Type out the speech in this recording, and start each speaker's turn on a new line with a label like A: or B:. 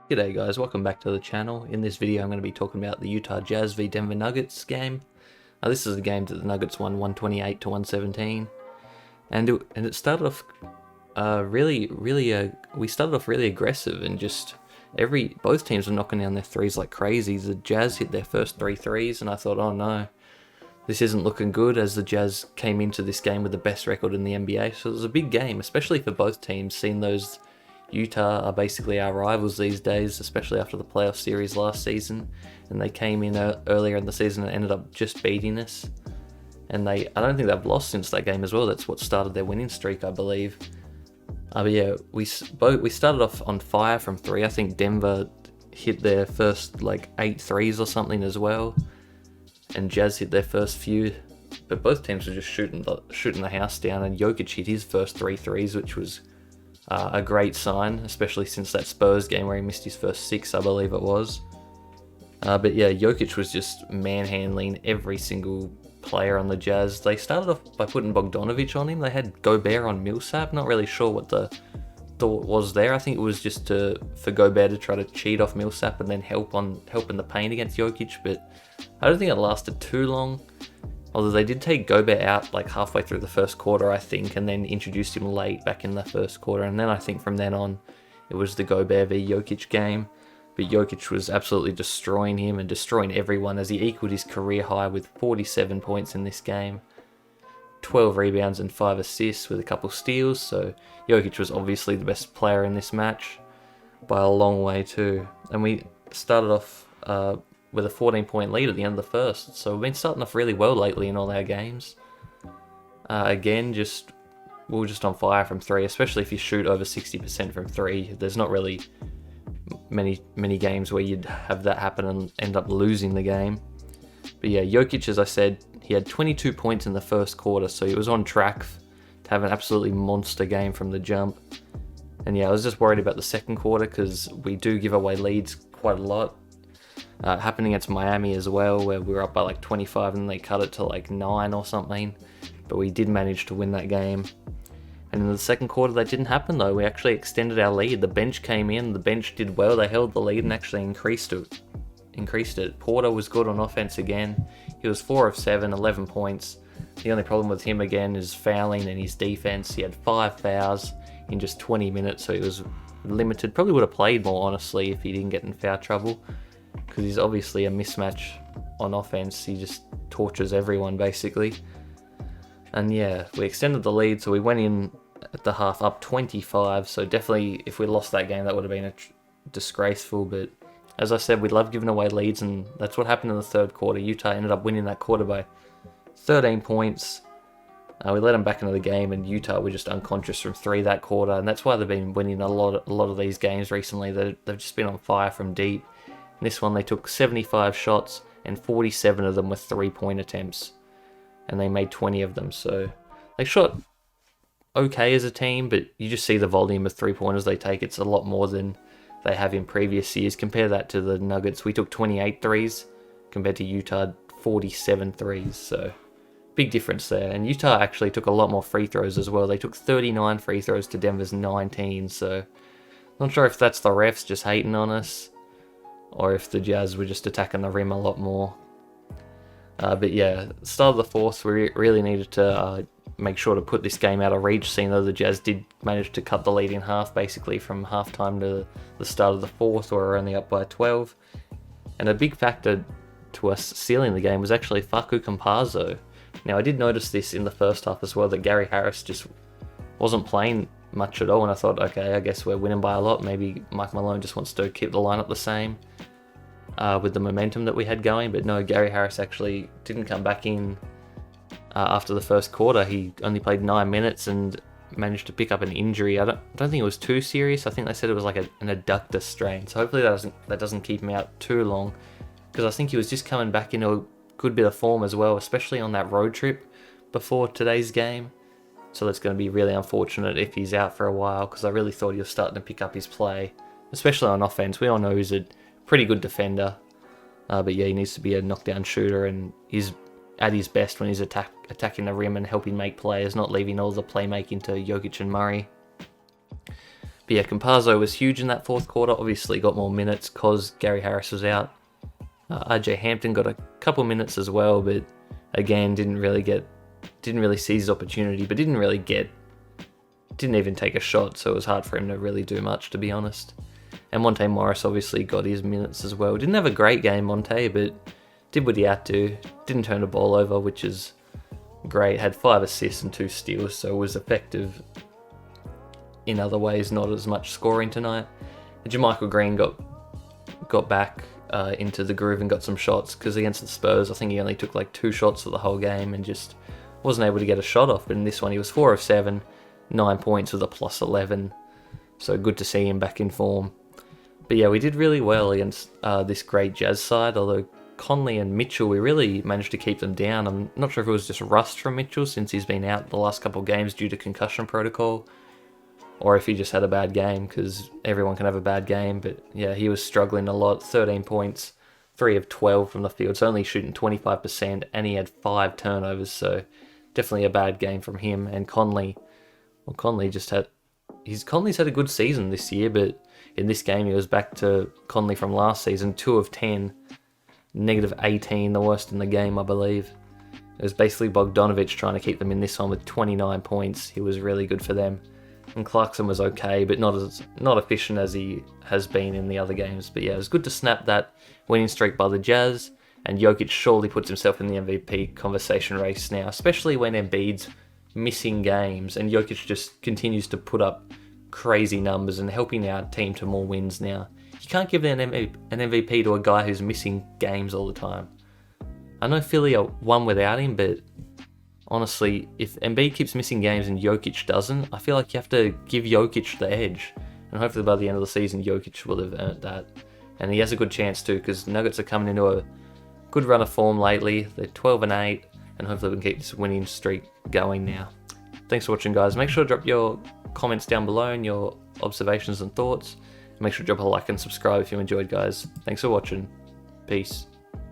A: G'day guys, welcome back to the channel. In this video I'm going to be talking about the Utah Jazz v Denver Nuggets game. This is a game that the Nuggets won 128 to 117. And it started off we started off really aggressive and just both teams were knocking down their threes like crazy. The Jazz hit their first three threes and I thought, oh no, this isn't looking good, as the Jazz came into this game with the best record in the NBA. So it was a big game, especially for both teams, seeing those Utah are basically our rivals these days, especially after the playoff series last season, and they came in earlier in the season and ended up just beating us. And I don't think they've lost since that game as well. That's what started their winning streak, I believe. But yeah, we started off on fire from three. I think Denver hit their first like 8 threes or something as well, and Jazz hit their first few. But both teams were just shooting the house down, and Jokic hit his first 3 threes, which was a great sign, especially since that Spurs game where he missed his first 6, I believe it was. But yeah, Jokic was just manhandling every single player on the Jazz. They started off by putting Bogdanovic on him. They had Gobert on Millsap. Not really sure what the thought was there. I think it was just for Gobert to try to cheat off Millsap and then help in the paint against Jokic. But I don't think it lasted too long. Although they did take Gobert out like halfway through the first quarter, I think, and then introduced him late back in the first quarter. And then I think from then on, it was the Gobert v Jokic game. But Jokic was absolutely destroying him and destroying everyone, as he equaled his career high with 47 points in this game, 12 rebounds and 5 assists with a couple steals. So Jokic was obviously the best player in this match by a long way too. And we started off with a 14-point lead at the end of the first. So we've been starting off really well lately in all our games. Again, we were just on fire from three, especially if you shoot over 60% from three. There's not really many games where you'd have that happen and end up losing the game. But yeah, Jokic, as I said, he had 22 points in the first quarter, so he was on track to have an absolutely monster game from the jump. And yeah, I was just worried about the second quarter because we do give away leads quite a lot. Happened against Miami as well, where we were up by like 25 and they cut it to like 9 or something. But we did manage to win that game. And in the second quarter, that didn't happen though. We actually extended our lead. The bench came in, the bench did well. They held the lead and actually increased it. Porter was good on offense again. He was 4 of 7, 11 points. The only problem with him again is fouling and his defense. He had 5 fouls in just 20 minutes, so he was limited. Probably would have played more, honestly, if he didn't get in foul trouble, because he's obviously a mismatch on offense. He just tortures everyone basically. And yeah, we extended the lead, so we went in at the half up 25. So definitely, if we lost that game, that would have been disgraceful. But as I said, we love giving away leads, and that's what happened in the third quarter. Utah ended up winning that quarter by 13 points. We let them back into the game, and Utah were just unconscious from three that quarter, and that's why they've been winning a lot of these games recently. They've just been on fire from deep. In this one, they took 75 shots, and 47 of them were 3-point attempts, and they made 20 of them. So they shot okay as a team, but you just see the volume of 3-pointers they take. It's a lot more than they have in previous years. Compare that to the Nuggets. We took 28 threes compared to Utah 47 threes. So big difference there. And Utah actually took a lot more free throws as well. They took 39 free throws to Denver's 19. So not sure if that's the refs just hating on us, or if the Jazz were just attacking the rim a lot more. But yeah, start of the fourth, we really needed to make sure to put this game out of reach, seeing though the Jazz did manage to cut the lead in half, basically from halftime to the start of the fourth, where we're only up by 12. And a big factor to us sealing the game was actually Facu Campazzo. Now, I did notice this in the first half as well, that Gary Harris just wasn't playing much at all, and I thought, okay, I guess we're winning by a lot. Maybe Mike Malone just wants to keep the lineup the same with the momentum that we had going. But no, Gary Harris actually didn't come back in after the first quarter. He only played 9 minutes and managed to pick up an injury. I don't think it was too serious. I think they said it was like an adductor strain, so hopefully that doesn't keep him out too long, because I think he was just coming back into a good bit of form as well, especially on that road trip before today's game. So that's going to be really unfortunate if he's out for a while, because I really thought he was starting to pick up his play, especially on offense. We all know he's a pretty good defender, but yeah, he needs to be a knockdown shooter, and he's at his best when he's attacking the rim and helping make plays, not leaving all the playmaking to Jokic and Murray. But yeah, Campazzo was huge in that fourth quarter. Obviously got more minutes because Gary Harris was out. RJ Hampton got a couple minutes as well, but again didn't really seize his opportunity, but didn't even take a shot, so it was hard for him to really do much, to be honest. And Monte Morris obviously got his minutes as well. Didn't have a great game, Monte, but did what he had to. Didn't turn the ball over, which is great. Had 5 assists and 2 steals, so was effective in other ways, not as much scoring tonight. And JaMychal Green got back into the groove and got some shots, because against the Spurs, I think he only took like 2 shots for the whole game and just wasn't able to get a shot off. But in this one, he was 4 of 7, 9 points with a plus 11. So good to see him back in form. But yeah, we did really well against this great Jazz side, although Conley and Mitchell, we really managed to keep them down. I'm not sure if it was just rust from Mitchell since he's been out the last couple of games due to concussion protocol, or if he just had a bad game, because everyone can have a bad game. But yeah, he was struggling a lot. 13 points, 3 of 12 from the field, so only shooting 25%, and he had 5 turnovers, so definitely a bad game from him. And Conley, well, Conley's had a good season this year, but in this game he was back to Conley from last season, 2 of 10, negative 18, the worst in the game, I believe. It was basically Bogdanovic trying to keep them in this one with 29 points. He was really good for them. And Clarkson was okay, but not efficient as he has been in the other games. But yeah, it was good to snap that winning streak by the Jazz, and Jokic surely puts himself in the MVP conversation race now, especially when Embiid's missing games and Jokic just continues to put up crazy numbers and helping our team to more wins now. You can't give an MVP to a guy who's missing games all the time. I know Philly won without him, but honestly, if Embiid keeps missing games and Jokic doesn't, I feel like you have to give Jokic the edge. And hopefully by the end of the season, Jokic will have earned that. And he has a good chance too, because Nuggets are coming into a good run of form lately. They're 12-8, and hopefully we can keep this winning streak going now. Thanks for watching, guys. Make sure to drop your comments down below and your observations and thoughts. Make sure to drop a like and subscribe if you enjoyed, guys. Thanks for watching. Peace.